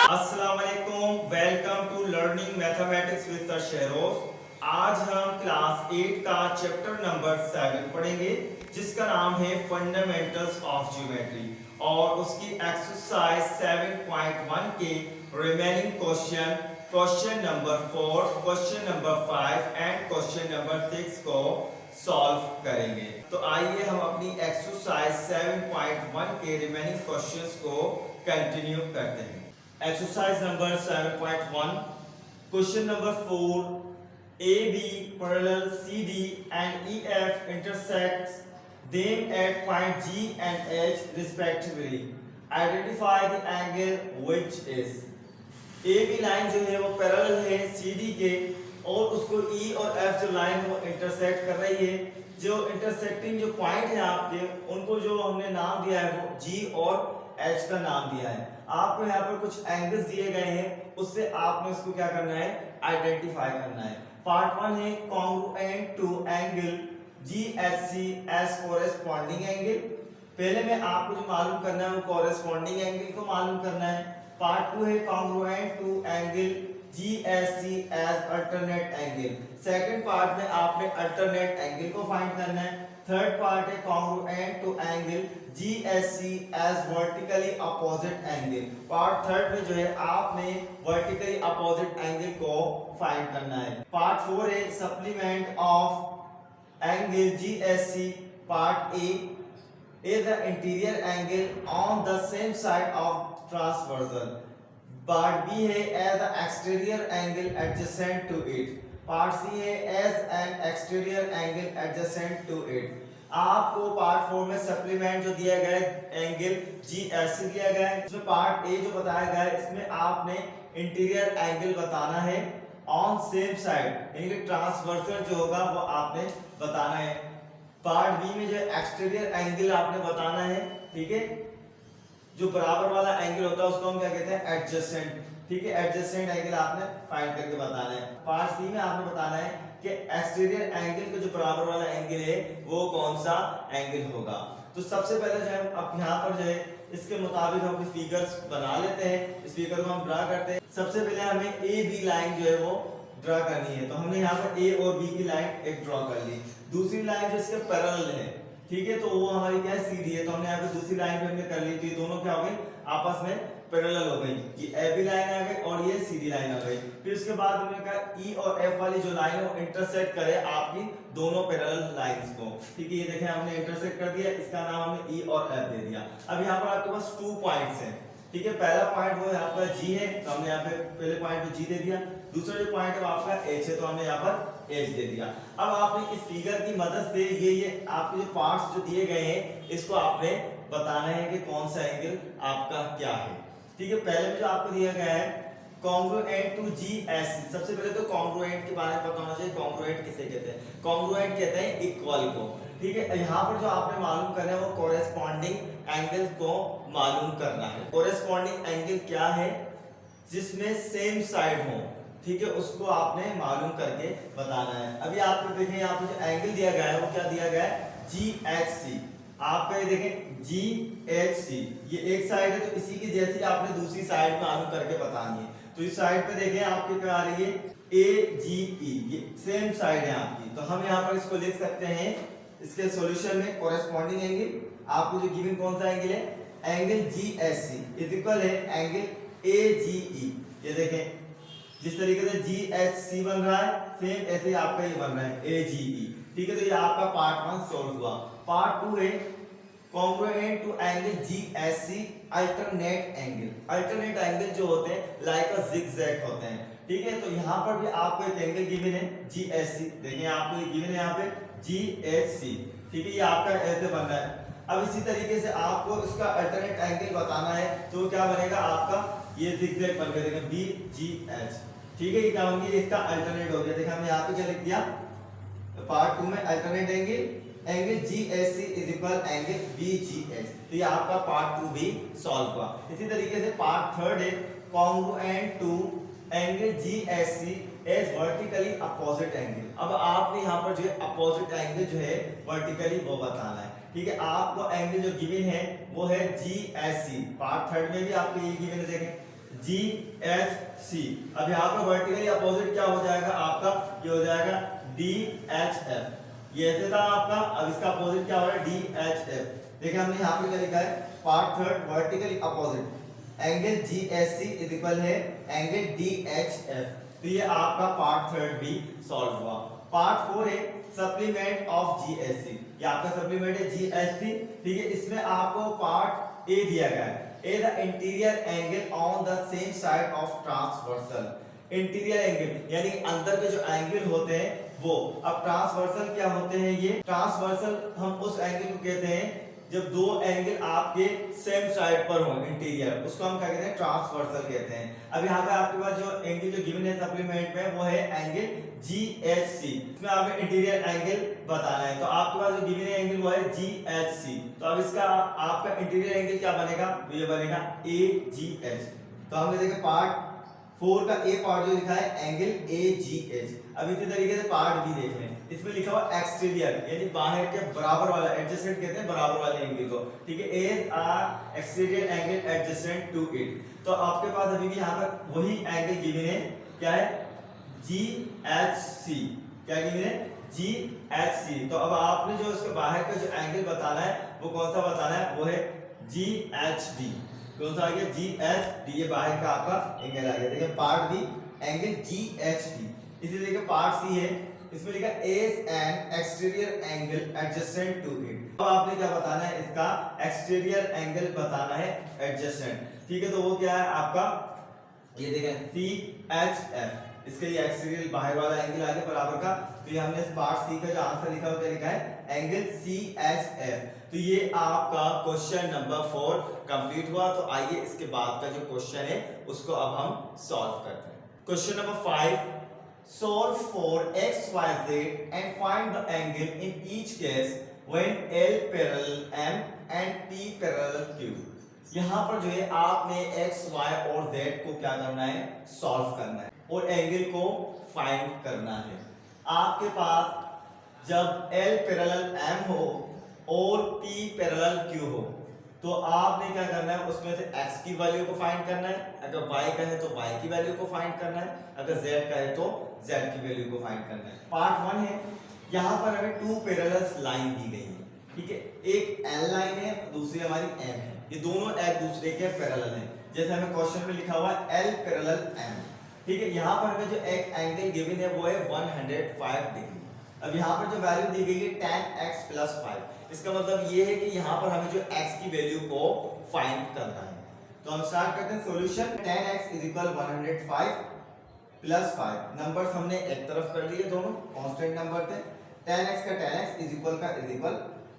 अस्सलामुअलैकुम, welcome to learning mathematics with sir Sheroz. आज हम क्लास 8 का चैप्टर नंबर 7 पढ़ेंगे जिसका नाम है फंडामेंटल्स ऑफ ज्योमेट्री और उसकी एक्सरसाइज 7.1 के remaining question number 4, question number 5 and question number 6 को सॉल्व करेंगे। तो आइए हम अपनी एक्सरसाइज 7.1 के रिमेनिंग क्वेश्चंस को कंटिन्यू करते हैं। Exercise number 7.1, question number 4, AB parallel CD and EF intersects them at point G and H respectively. Identify the angle which is. AB line जो है वो पैरेलल है CD के और उसको E और F जो लाइन है वो इंटरसेक्ट कर रही है। जो इंटरसेक्टिंग जो पॉइंट है आपके उनको जो हमने नाम दिया है वो G और H का नाम दिया है। आपको यहाँ पर कुछ एंगल्स दिए गए हैं, उससे आपने उसको क्या करना है, आइडेंटिफाई करना है। पार्ट 1 है congruent to angle GHC as corresponding angle. पहले में आपको जो मालूम करना है वो कोरेस्पॉन्डिंग एंगल को मालूम करना है। पार्ट 2 है congruent to angle GHC as alternate angle. Second part में आपने अल्टरनेट एंगल को फाइंड करना है। थर्ड पार्ट है congruent to angle GHC as vertically opposite angle. Part third में जो है आपने वर्टिकली अपोजिट एंगल को फाइंड करना है। पार्ट 4 है supplement of angle GHC। Part A is the interior angle on the same side of transversal. Part B है as the exterior angle adjacent to it. Part C है as an exterior angle adjacent to it. आपको part 4 में supplement जो दिया गया है angle GHC दिया गया है। इसमें पार्ट A जो बताया गया है इसमें आपने इंटीरियर एंगल बताना है ऑन सेम साइड, यानी कि ट्रांसवर्सल जो होगा वो आपने बताना है। पार्ट B में जो एक्सटीरियर एंगल आपने बताना है, ठीक है। जो बराबर वाला एंगल होता है उसको हम क्या कहते हैं, एडजेसेंट, ठीक है। एडजेसेंट एंगल आपने फाइंड करके बताना है। पार्ट सी में आपने बताना है कि एक्सटीरियर एंगल का जो बराबर वाला एंगल है वो कौन सा एंगल होगा। तो सबसे पहले जो है अब यहाँ पर जो है इसके मुताबिक हम फिगर्स बना लेते हैं। इस फिगर को हम ड्रा करते हैं। सबसे पहले हमें ए बी लाइन जो है वो ड्रा करनी है। तो हमने यहाँ पर ए और बी की लाइन एक ड्रॉ कर ली। दूसरी लाइन जो इसके पैरेलल है, ठीक है, तो वो हमारी क्या है, सीधी है। तो हमने यहाँ पे दूसरी लाइन पे हमने कर ली, तो ये दोनों क्या हो गई, आपस में पैरेलल हो गई। ये ए बी लाइन आ गई और ये सीधी लाइन आ गई। फिर उसके बाद हमने कहा ई और एफ वाली जो लाइन है वो इंटरसेक्ट करे आपकी दोनों पैरेलल लाइंस को, ठीक है। ये देखें हमने इंटरसेक्ट कर दिया, इसका नाम हमने ई और एफ दे दिया। अब यहाँ पर आपके पास 2 पॉइंट्स हैं, ठीक है। पहला पॉइंट वो यहाँ पर जी है, तो हमने यहाँ पे पहले पॉइंट पे जी दे दिया। दूसरा जो पॉइंट है आपका एच है, तो हमने यहाँ पर एच दे दिया। अब आपने इस फिगर की मदद से ये आपके जो पार्ट्स जो दिए गए हैं इसको आपने बताना है कि कौन सा एंगल आपका क्या है, ठीक है। पहले में जो आपको दिया गया है कॉन्ग्रुएंट टू GHC। सबसे पहले तो कॉन्ग्रुएंट के बारे में पता होना चाहिए। कॉन्ग्रुएंट किसे कहते हैं, कॉन्ग्रुएंट कहते हैं इक्वल को, ठीक है। यहाँ पर जो आपने मालूम करना है वो कोरेस्पॉन्डिंग एंगल को मालूम करना है। कोरेस्पॉन्डिंग एंगल क्या है, जिसमें सेम साइड हो, ठीक है, उसको आपने मालूम करके बताना है। अभी आप देखें यहाँ पर जो एंगल दिया गया है वो क्या दिया गया है, GHC। आपका ये देखें GHC, ये एक साइड है, तो इसी की जैसी आपने दूसरी साइड मालूम करके बतानी है। तो इस साइड पे देखें आपकी क्या आ रही है, AGE, ये सेम साइड है आपकी। तो हम यहाँ पर इसको लिख सकते हैं इसके सॉल्यूशन में कोरेस्पॉन्डिंग एंगल आपको जो गिवन कौन सा एंगल है, एंगल GHC इज इक्वल है एंगल AGE। ये देखें जिस तरीके से GHC बन रहा है सेम ऐसे आपका ये बन रहा है AGE, ठीक है। तो ये आपका पार्ट 1 सॉल्व हुआ। पार्ट 2 है congruent to angle GHC alternate angle. Alternate angle जो होते हैं लाइक अ जिगजैग होते हैं, ठीक है। तो यहाँ पर भी आपको एक एंगल गिवन है GHC, देखिए आपको ये गिवन है यहाँ पे GHC, ठीक है। ये आपका ऐसे बन रहा है। अब इसी तरीके से आपको इसका अल्टरनेट एंगल बताना है, तो क्या बनेगा आपका, ये जिगजैग बन गया, देखिए BGH, ठीक है। ये क्या बन गया, इसका अल्टरनेट हो गया। देखिए हमने यहाँ पे क्या लिख दिया, पार्ट 2 में alternate angle GHC is equal angle BGH। तो ये आपका पार्ट 2 भी सॉल्व हुआ। इसी तरीके से पार्ट 3 है congruent to angle GHC as vertically opposite angle. अब आपने यहाँ पर जो है अपोजिट एंगल जो है वर्टिकली वो बताना है, ठीक है। आपको एंगल जो गिवन है वो है GHC, पार्ट थर्ड में भी आपको ये गिवन है, देखें GHC। अब यहाँ पर वर्टिकली अपोजिट क्या हो जाएगा आपका, ये हो जाएगा DHF। ये ऐसे था आपका, अब इसका अपोजिट क्या हो रहा है DHF। देखिए हमने यहाँ पे क्या लिखा है, part third vertically opposite angle GHC is equal है एंगल DHF। तो ये आपका पार्ट थर्ड भी सॉल्व हुआ। पार्ट फोर है सप्लीमेंट ऑफ GHC, ये आपका सप्लीमेंट है GHC, ठीक है। इसमें आपको पार्ट ए दिया गया है, A the interior angle on the same side of transversal. Interior angle यानी अंदर के जो एंगल होते हैं वो। अब ट्रांसवर्सल क्या होते हैं, ये ट्रांसवर्सल हम उस एंगल को कहते हैं जब दो एंगल आपके सेम साइड पर हो, इंटीरियर, उसको हम क्या कहते हैं ट्रांसवर्सल कहते हैं। अब यहाँ पे आपके पास जो एंगल जो गिवन है सप्लीमेंट में वो है एंगल GHC, इसमें आपने इंटीरियर एंगल बताना है। तो आपके पास जो गिवन है एंगल वो है GHC, तो अब इसका आपका इंटीरियर एंगल क्या बनेगा, ये बनेगा AGH। तो हमने देखा पार्ट फोर का ए पार्ट जो लिखा है एंगल AGH। अब इसी तरीके से पार्ट बी देख लें, इसमें लिखा हुआ एक्सटीरियर यानी बाहर के बराबर वाला, एडजेसेंट कहते हैं बराबर वाले एंगल को, ठीक है। As are exterior angle adjacent to it. तो आपके पास अभी भी यहाँ पर वही एंगल गिवन है, क्या है GHC, क्या गिवन है GHC। तो अब आपने जो उसके बाहर का जो एंगल बताना है वो कौन सा बताना है, वो है GHD। कौन सा आ गया GHD, ये बाहर का आपका एंगल आ गया। देखिए पार्ट बी एंगल GHD। इसी तरीके पार्ट सी है, इसमें लिखा as an exterior angle adjacent to it. अब आपने क्या बताना है, इसका एक्सटीरियर एंगल बताना है एडजेसेंट, ठीक है। तो वो क्या है आपका, ये देखें CHF, इसका ये एक्सटीरियर बाहर वाला एंगल आ गया बराबर का। तो ये हमने इस पार्ट सी का जो आंसर लिखा है क्या लिखा है एंगल CHF। तो ये आपका क्वेश्चन नंबर 4 कंप्लीट हुआ। तो आइए इसके बाद का जो क्वेश्चन है उसको अब हम सॉल्व करते हैं। Question number 5, solve for x y z and find the angle in each case when L parallel M and P parallel Q। यहाँ पर जो है आपने x y और z को क्या करना है, सॉल्व करना है और एंगल को फाइंड करना है। आपके पास जब L पैरेलल M हो और P पैरेलल Q हो तो आपने क्या करना है, उसमें से x की वैल्यू को फाइंड करना है, अगर y का है तो y की वैल्यू को फाइंड करना है, अगर z का है तो z की वैल्यू को फाइंड करना है। पार्ट 1 है, यहाँ पर हमें टू पैरेलल लाइन दी गई है, ठीक है। एक L लाइन है, दूसरी हमारी M है, ये दोनों एक दूसरे के पैरेलल हैं। जैसे हमें क्वेश्चन में लिखा हुआ है L पैरेलल M, ठीक है। यहाँ पर हमें जो एक एंगल गिवन है वो है 105 डिग्री। अब यहाँ पर जो वैल्यू दी गई है tan x + 5, इसका मतलब ये है कि यहाँ पर हमें जो x की वैल्यू को फाइंड करना है। तो हम स्टार्ट करते हैं सॉल्यूशन। tan x = 105 + 5, नंबर्स हमने एक तरफ कर लिए, दोनों कांस्टेंट नंबर थे। tan x का tan x = इक्वल,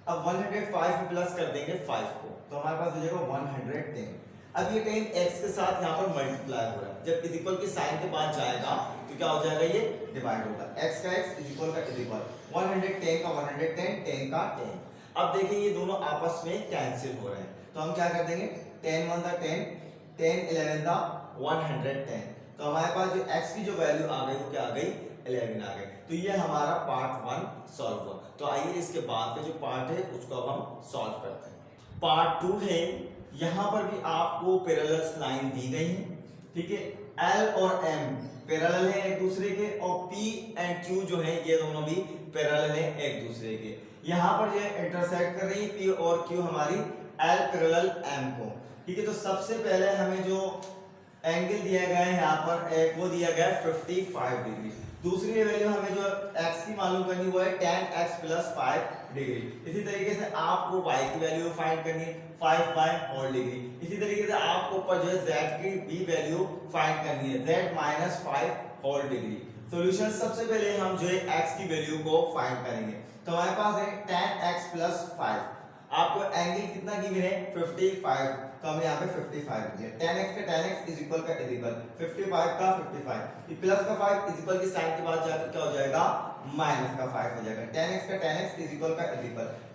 अब 105 में प्लस कर देंगे 5 को, तो हमारे पास हो जाएगा 110। अब ये tan x के साथ यहाँ पर मल्टीप्लाई हो रहा है, जब इक्वल के साइन के बाद जाएगा तो क्या हो जाएगा, ये डिवाइड होगा। x का x = 110 का 110, 10 का 10। अब देखिए ये दोनों आपस में कैंसिल हो रहे हैं, तो हम क्या कर देंगे, 10 1 10, 10 11 110। तो हमारे पास जो x की जो वैल्यू आ गई वो क्या आ गई, 11 आ गई। तो ये हमारा पार्ट 1 सॉल्व हुआ। तो आइए इसके बाद का जो पार्ट है उसको अब हम सॉल्व करते हैं। पार्ट 2 है, यहाँ पर भी आपको पैरेलल लाइन दी गई है, ठीक है। L और M पैरेलल है एक दूसरे के, और P एंड Q जो है ये दोनों भी पैरेलल है एक दूसरे के। यहाँ पर जो है इंटरसेक्ट कर रही है P और Q हमारी L पैरेलल M को, ठीक है। तो सबसे पहले हमें जो एंगल दिया गया है यहाँ पर एक वो दिया गया है 55 डिग्री। दूसरी वैल्यू हमें जो x की मालूम करनी वो है tan x + 5 डिग्री। इसी तरीके से आपको y की वैल्यू फाइंड करनी है 5 डिग्री। इसी तरीके से आपको ऊपर जो है z की भी वैल्यू फाइंड करनी है z - 5 डिग्री। सॉल्यूशन सबसे पहले हम जो है x की वैल्यू को फाइंड करेंगे। तो हमारे पास है tan x + 5, आपको एंगल कितना गिवन है 55, तो हमने यहाँ पे 55 दिया। tan x का tan x = 55 का 55, ये प्लस का 5 इक्वल के साइन के बाद जाकर क्या हो जाएगा, माइनस का 5 हो जाएगा। tan x का tan x =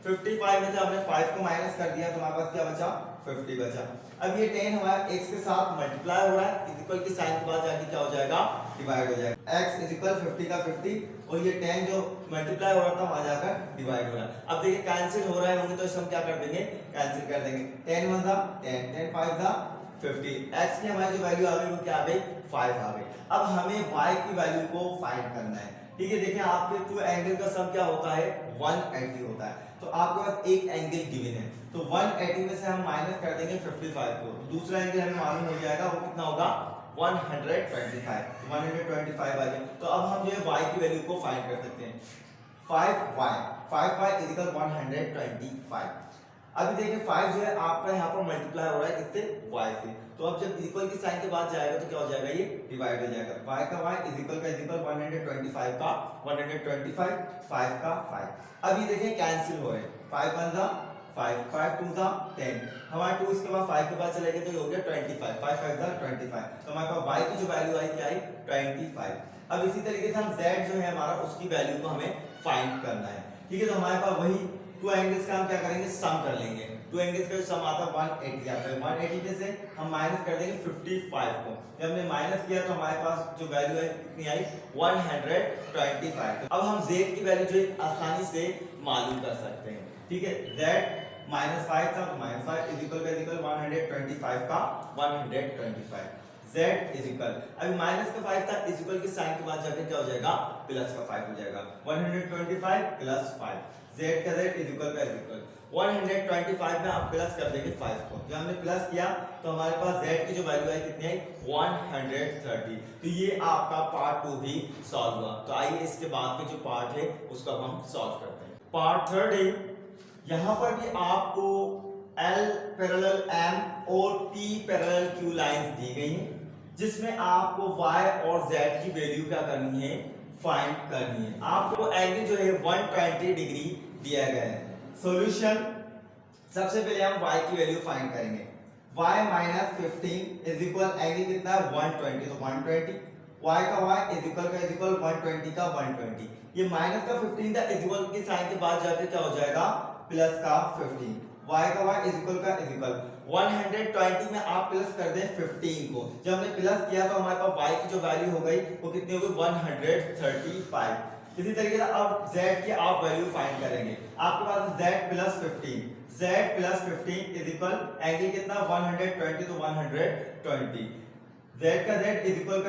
55 में से हमने 5 को माइनस कर दिया तो हमारे पास क्या बचा, 50 बचा। अब ये tan हमारा x के साथ मल्टीप्लाई हो रहा है, इक्वल के साइन के बाद जाकर क्या हो जाएगा, डिवाइड हो जाएगा। x इज इक्वल 50 का 50 और ये 10 जो मल्टीप्लाई हो रहा था वहां जाकर डिवाइड हो रहा है। अब देखिए कैंसिल हो रहा है होंगे तो इसे हम क्या कर देंगे, कैंसिल कर देंगे। 10 1 दा 10, 10 5 दा 50। x की हमारी जो वैल्यू आ गई वो क्या आ गई, 5 आ गई। अब हमें y की वैल्यू को फाइंड करना है। ठीक है, देखिए आपके टू एंगल का सम क्या होता है, 180 होता है। तो आपके पास एक एंगल गिवन है, तो 180 में से हम माइनस कर देंगे 55 को, तो दूसरा एंगल हमें मालूम हो जाएगा वो कितना होगा, 125। 125 आ गया। तो अब हम जो है y की वैल्यू को फाइंड कर सकते हैं। 5y is equal 125। अभी देखिए 5 जो है आपका यहाँ पर मल्टीप्लाई हो रहा है किससे, y से। तो अब जब इक्वल की साइन के बाद जाएगा तो क्या हो जाएगा, ये डिवाइड हो जाएगा। y का y इज इक्वल 125 का 125, 5 का 5। अब ये देखिए कैंसिल हो रहे हैं, 5 1 जा 5, 5 2 जा 10, हमारा 2 इसके बाद 5 के बाद चले गए तो ये हो गया 25, 5 5 जा 25। तो हमारे पास y की जो वैल्यू आई क्या आई, 25। अब इसी तरीके से हम z जो है हमारा उसकी वैल्यू को हमें फाइंड करना है। ठीक है, तो हमारे पास वही टू एंगल्स का हम क्या करेंगे, सम कर लेंगे। टू एंगल्स का जो सम आता है 180 आता है। 180 में से हम माइनस कर देंगे 55 को। जब हमने माइनस किया तो हमारे पास जो वैल्यू है कितनी आई, 125। अब हम z की वैल्यू जो है आसानी से मालूम कर सकते हैं। ठीक है, z -5 था तो -5 इज इक्वल 125 का 125। z इज इक्वल, अभी माइनस का 5 था, इज इक्वल के साइन के बाद जाकर क्या हो जाएगा, प्लस का 5 हो जाएगा। 125 प्लस 5, z का z इज इक्वल 125 में आप प्लस कर देंगे 5 को। जब हमने प्लस किया तो हमारे पास z की जो वैल्यू आई कितनी आई, 130। तो ये आपका पार्ट 2 भी सॉल्व हुआ। तो आइए इसके बाद के जो पार्ट है उसको हम सॉल्व करते हैं। पार्ट 3 है, यहाँ पर भी आपको L पैरेलल M और P पैरेलल Q लाइंस दी गई हैं, जिसमें आपको y और z की वैल्यू क्या करनी है, फाइंड करनी है। आपको एंगल जो है 120 डिग्री दिया गया है। सॉल्यूशन, सबसे पहले हम y की वैल्यू फाइंड करेंगे। y minus 15 is equal angle कितना है, 120, तो 120। y का y इज इक्वल 120 का 120। ये माइनस का 15 था, इज इक्वल के साइन के बाद जाकर क्या हो जाएगा, प्लस का 15। y का y इज इक्वल 120 में आप प्लस कर दें 15 को। जब हमने प्लस किया तो हमारे पास y की जो वैल्यू हो गई वो कितनी हो गई, 135। इसी तरीके से अब z की आप वैल्यू फाइंड करेंगे। आपके पास z plus 15 is equal angle कितना, 120 तो 120। z का z इज इक्वल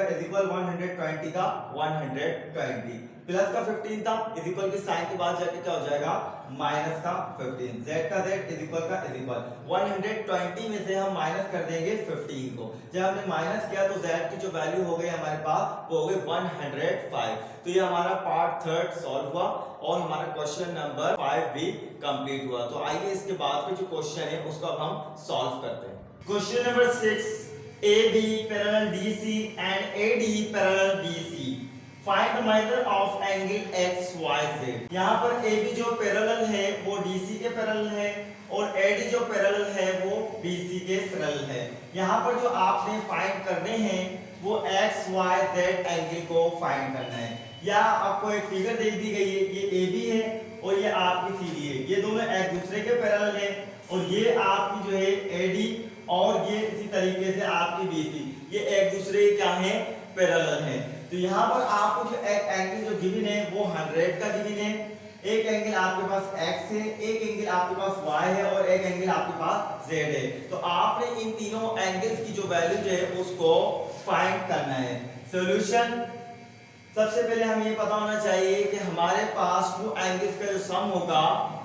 120 का 120 प्लस का 15 था, इज इक्वल के साइन के बाद जाके क्या हो जाएगा, माइनस का 15। z का z इज इक्वल 120 में से हम माइनस कर देंगे 15 को। जब हमने माइनस किया तो z की जो वैल्यू हो गई हमारे पास वो हो गई 105। तो ये हमारा पार्ट 3 सॉल्व हुआ और हमारा क्वेश्चन नंबर 5 भी कंप्लीट हुआ। तो आइए इसके बाद के जो क्वेश्चन है उसको अब हम सॉल्व करते हैं। Question number 6, AB parallel DC and AD parallel BC. Find the measure of angle XYZ. यहाँ पर AB जो पैरेलल है वो DC के पैरेलल है और AD जो पैरेलल है वो BC के पैरेलल है। यहाँ पर जो आपने फाइंड करने हैं वो XYZ एंगल को फाइंड करना है। या आपको एक फिगर दे दी गई है, ये AB है और ये आपकी CD है, ये दोनों एक दूसरे के पैरेलल है और ये आपकी जो है AD और ये इसी तरीके से आपकी BC, ये एक दूसरे क्या है, पैरेलल है। तो यहाँ पर आपको जो एक एंगल जो गिवन है वो 100 का गिवन है। एक एंगल आपके पास x है, एक एंगल आपके पास y है और एक एंगल आपके पास z है। तो आपने इन तीनों एंगल्स की जो वैल्यू जो है उसको फाइंड करना है। सॉल्यूशन, सबसे पहले हमें ये पता होना चाहिए कि हमारे पास टू एंगल्स का जो सम होगा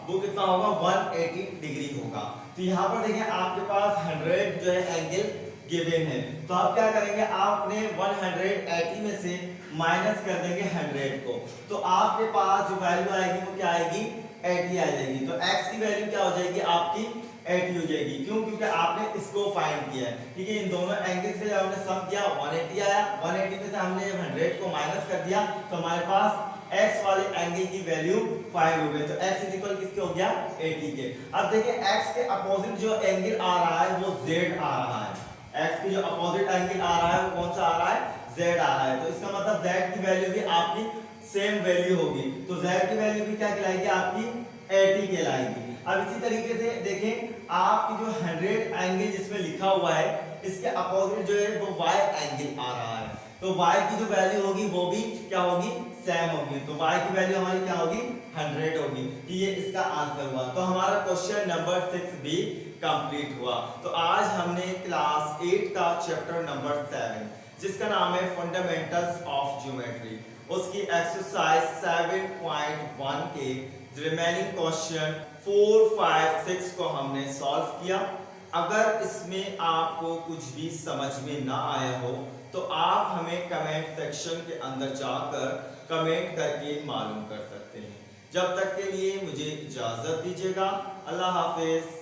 वो कितना होगा, 180 डिग्री होगा। तो यहाँ पर देखें आपके पास 100 जो है एंगल गिवन है, तो आप क्या करेंगे, आपने 180 में से माइनस कर देंगे 100 को, तो आपके पास जो वैल्यू आएगी वो क्या आएगी, 80 आ जाएगी। तो x की वैल्यू क्या हो जाएगी, आपकी 80 हो जाएगी। क्यों, क्योंकि आपने इसको फाइंड किया है। ठीक है, इन दोनों एंगल से जब हमने सम किया 180 आया, 180 में से हमने 100 को माइनस कर दिया तो हमारे पास x वाले एंगल की वैल्यू फाइंड हो गई। तो x इज इक्वल किसके हो गया, 80 के। अब देखिए x के अपोजिट जो एंगल आ रहा है वो z आ रहा है। x की जो अपोजिट एंगल आ रहा है वो कौन सा आ रहा है, z आ रहा है। तो इसका मतलब z की वैल्यू भी आपकी सेम वैल्यू होगी। तो z की वैल्यू भी क्या कहलाएगी, आपकी 80 कहलाएगी। अब इसी तरीके से देखें आपकी जो 100 एंगल जिसमें लिखा हुआ है इसके अपोजिट जो है वो y एंगल आ रहा है। तो y की जो वैल्यू होगी वो भी क्या होगी, सेम होगी। तो y की वैल्यू हमारी क्या होगी, 100 होगी। तो ये इसका आंसर हुआ। तो हमारा क्वेश्चन नंबर 6 भी कंप्लीट हुआ। तो आज हमने क्लास 8 का चैप्टर नंबर 7 जिसका नाम है फंडामेंटल्स ऑफ ज्योमेट्री, उसकी एक्सरसाइज 7.1 के रिमेनिंग क्वेश्चन 4, 5, 6 को हमने सॉल्व किया। अगर इसमें आपको कुछ भी समझ में ना आया हो तो आप हमें कमेंट सेक्शन के अंदर जाकर कमेंट करके मालूम कर सकते हैं। जब तक के लिए मुझे इजाज़त दीजिएगा। अल्लाह हाफिज़।